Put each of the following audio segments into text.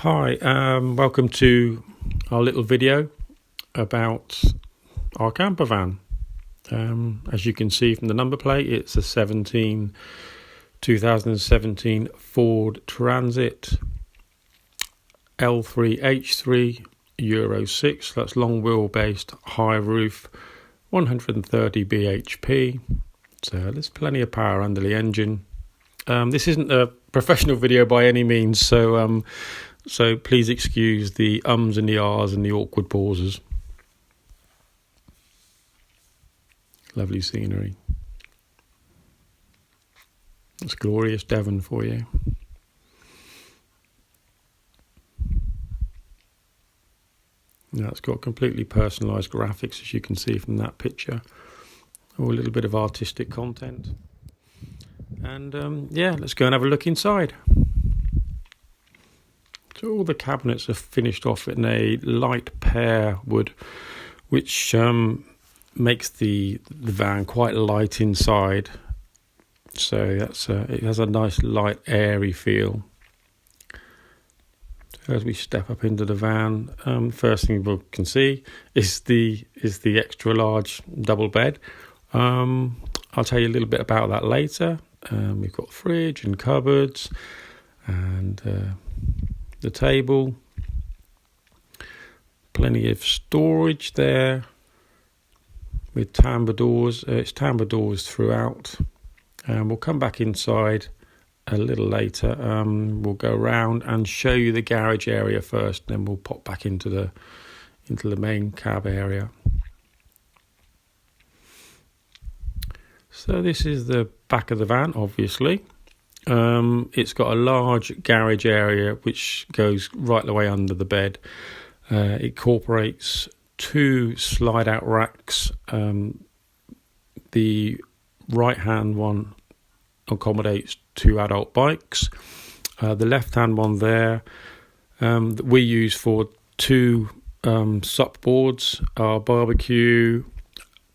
Hi, welcome to our little video about our camper van. As you can see from the number plate, it's a 2017 Ford Transit L3H3 Euro 6. That's long wheel-based, high roof, 130 bhp. So there's plenty of power under the engine. This isn't a professional video by any means, so please excuse the ums and the ahs and the awkward pauses. Lovely scenery. It's glorious Devon for you. Now it's got completely personalised graphics, as you can see from that picture, or a little bit of artistic content. And yeah, let's go and have a look inside. So all the cabinets are finished off in a light pear wood, which makes the van quite light inside. So that's it has a nice light airy feel. So as we step up into the van, first thing we can see is the extra large double bed. I'll tell you a little bit about that later. We've got fridge and cupboards and the table, plenty of storage there with tambour doors. It's tambour doors throughout. We'll come back inside a little later. We'll go around and show you the garage area first, then we'll pop back into the main cab area. So this is the back of the van, obviously. It's got a large garage area which goes right the way under the bed. It incorporates two slide out racks. The right hand one accommodates two adult bikes. The left hand one there that we use for two sup boards, our barbecue,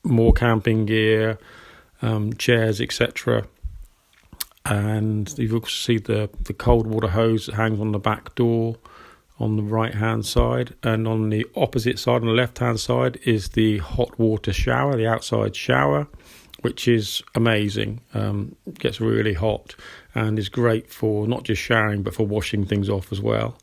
more camping gear, chairs, etc. And you also see the cold water hose that hangs on the back door on the right hand side, and on the opposite side, on the left hand side, is the hot water shower, the outside shower, which is amazing. It gets really hot and is great for not just showering but for washing things off as well.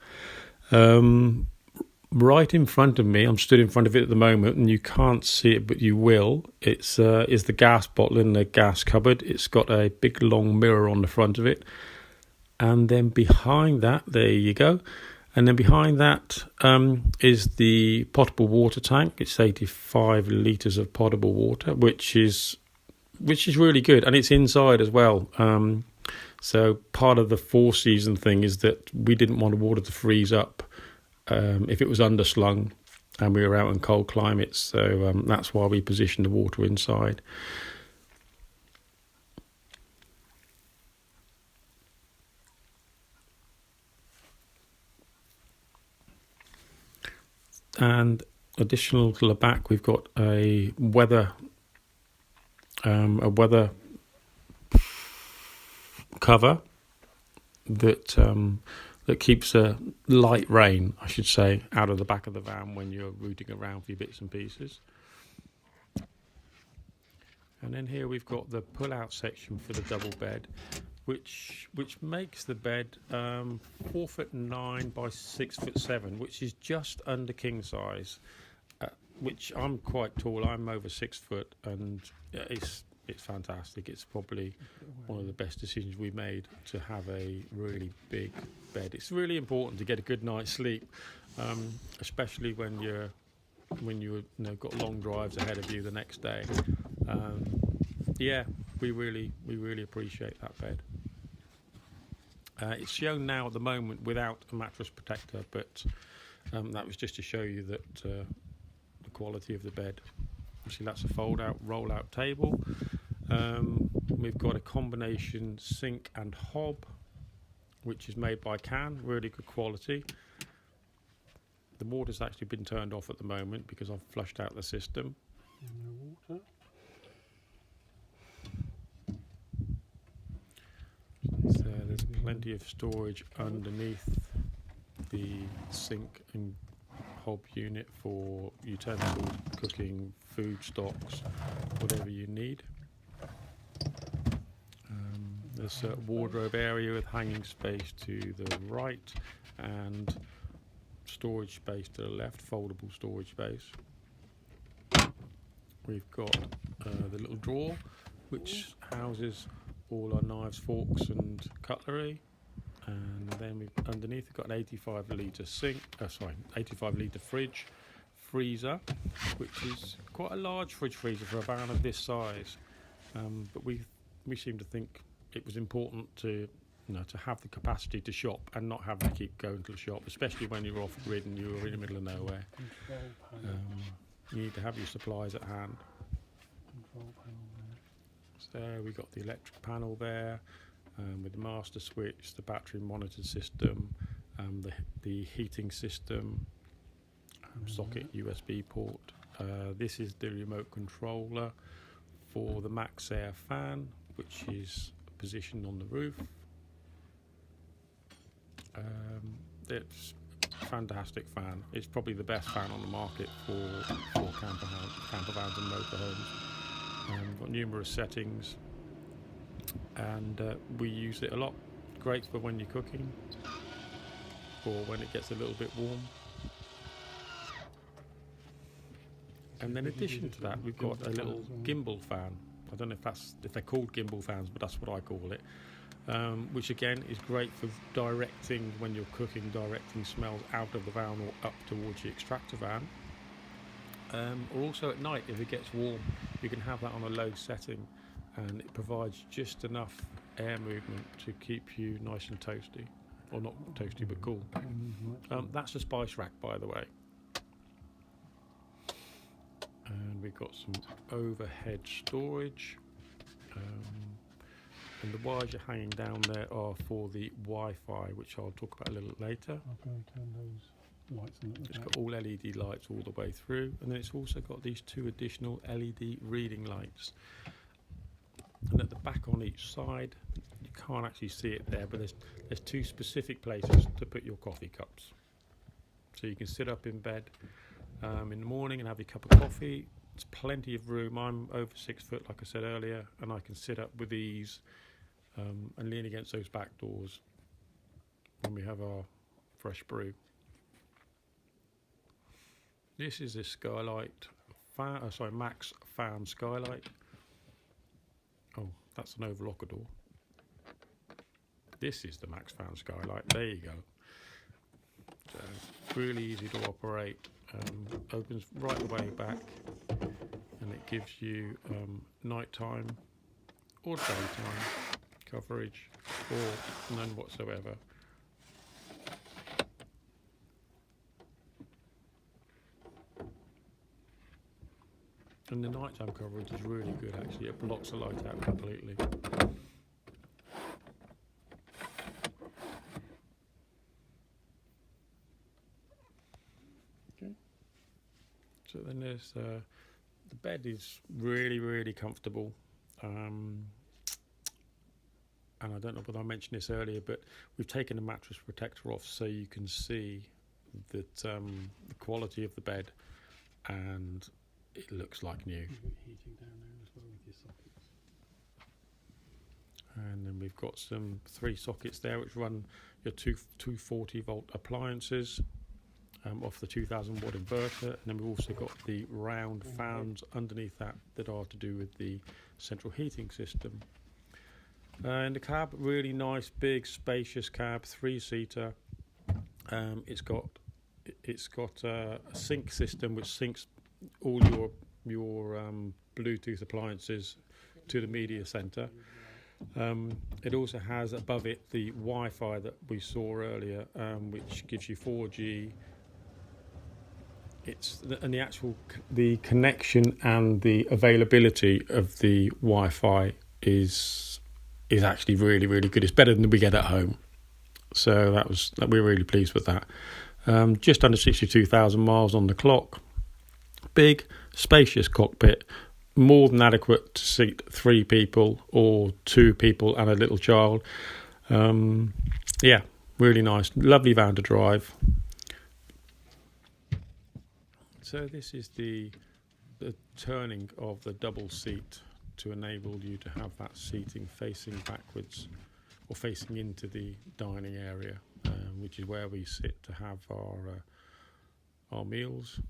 Right in front of me, I'm stood in front of it at the moment, and you can't see it, but you will. Is the gas bottle in the gas cupboard. It's got a big long mirror on the front of it, and then behind that, there you go. And then behind that is the potable water tank. It's 85 litres of potable water, which is really good, and it's inside as well. So part of the 4-season thing is that we didn't want the water to freeze up if it was underslung and we were out in cold climates, so that's why we positioned the water inside. And additional to the back, we've got a weather cover that keeps a light rain, I should say, out of the back of the van when you're rooting around for your bits and pieces. And then here we've got the pull-out section for the double bed, which makes the bed 4'9" by 6'7", which is just under king size. Which I'm quite tall. I'm over 6 foot, and it's fantastic. It's probably one of the best decisions we made to have a really big bed. It's really important to get a good night's sleep, especially when you got long drives ahead of you the next day. Yeah, we really appreciate that bed. It's shown now at the moment without a mattress protector, but that was just to show you that the quality of the bed. See, that's a fold-out, roll-out table. We've got a combination sink and hob, which is made by Can, really good quality. The water's actually been turned off at the moment because I've flushed out the system. No water. So there's plenty of storage underneath the sink and hob unit for utensils, cooking, food stocks, whatever you need. There's a wardrobe area with hanging space to the right and storage space to the left, foldable storage space. We've got the little drawer which houses all our knives, forks and cutlery, and then underneath we've got an 85 litre fridge freezer, which is quite a large fridge freezer for a van of this size, but we seem to think it was important to have the capacity to shop and not have to keep going to the shop, especially when you're off grid and you're in the middle of nowhere. You need to have your supplies at hand. Control panel there. So we've got the electric panel there, with the master switch, the battery monitor system, the heating system, socket USB port. This is the remote controller for the Max Air fan, which is positioned on the roof. It's a fantastic fan. It's probably the best fan on the market for camper vans and motorhomes. Got numerous settings, and we use it a lot. Great for when you're cooking or when it gets a little bit warm. And then in addition to that, we've got a little gimbal fan. I don't know if they're called gimbal fans, but that's what I call it. Which again is great for directing when you're cooking, directing smells out of the van or up towards the extractor van. Or also at night, if it gets warm, you can have that on a low setting, and it provides just enough air movement to keep you nice and toasty, or not toasty but cool. That's a spice rack, by the way. And we've got some overhead storage, and the wires you're hanging down there are for the Wi-Fi, which I'll talk about a little later. I'll go and turn those lights on at the It's back. got all LED lights all the way through, and then it's also got these two additional LED reading lights. And at the back on each side, you can't actually see it there, but there's two specific places to put your coffee cups. So you can sit up in bed in the morning and have your cup of coffee. There's plenty of room. I'm over 6 foot, like I said earlier, and I can sit up with ease and lean against those back doors when we have our fresh brew. This is a skylight, Max Fan skylight. Oh, that's an overlocker door. This is the Max Fan skylight. There you go. So really easy to operate. Opens right the way back, and it gives you nighttime or daytime coverage, or none whatsoever. And the nighttime coverage is really good, actually. It blocks the light out completely. Okay. So then there's the bed is really, really comfortable. And I don't know whether I mentioned this earlier, but we've taken the mattress protector off so you can see that the quality of the bed, and it looks like new. You've got heating down there as well with your sockets. And then we've got some 3 sockets there which run your 240 volt appliances off the 2000 watt inverter, and then we've also got the round fans underneath that are to do with the central heating system. And the cab, really nice, big, spacious cab, 3-seater. It's got a sync system which syncs all your Bluetooth appliances to the media center. It also has above it the Wi-Fi that we saw earlier, which gives you 4G. The connection and the availability of the Wi-Fi is actually really, really good. It's better than we get at home. So we're really pleased with that. Just under 62,000 miles on the clock. Big, spacious cockpit, more than adequate to seat 3 people or 2 people and a little child. Really nice, lovely van to drive. So this is the turning of the double seat to enable you to have that seating facing backwards or facing into the dining area, which is where we sit to have our meals.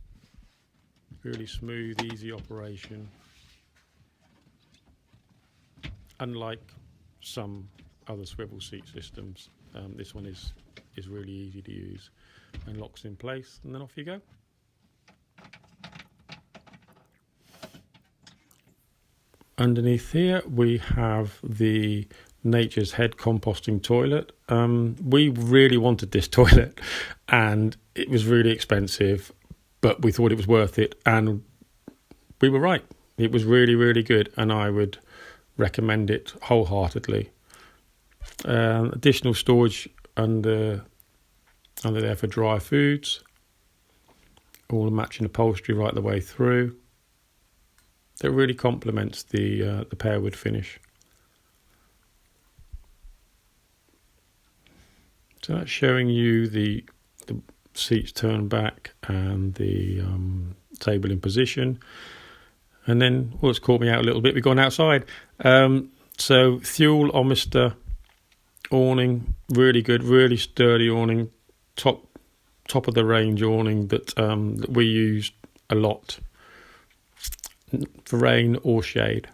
Really smooth, easy operation. Unlike some other swivel seat systems, this one is really easy to use and locks in place, and then off you go. Underneath here we have the Nature's Head composting toilet. We really wanted this toilet and it was really expensive, but we thought it was worth it, and we were right. It was really, really good, and I would recommend it wholeheartedly. Additional storage under there for dry foods. All the matching upholstery right the way through. That really complements the pearwood finish. So that's showing you the seats turned back and the table in position. And then, it's caught me out a little bit. We've gone outside. So Thule Omister awning, really good, really sturdy awning, top of the range awning that we used a lot for rain or shade.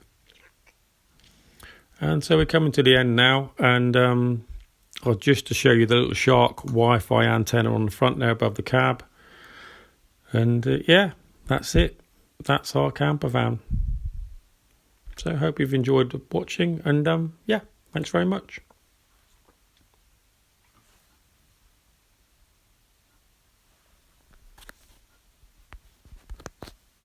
And so we're coming to the end now, and just to show you the little Shark Wi-Fi antenna on the front there above the cab. And yeah, that's it. That's our camper van. So I hope you've enjoyed watching, and yeah, thanks very much.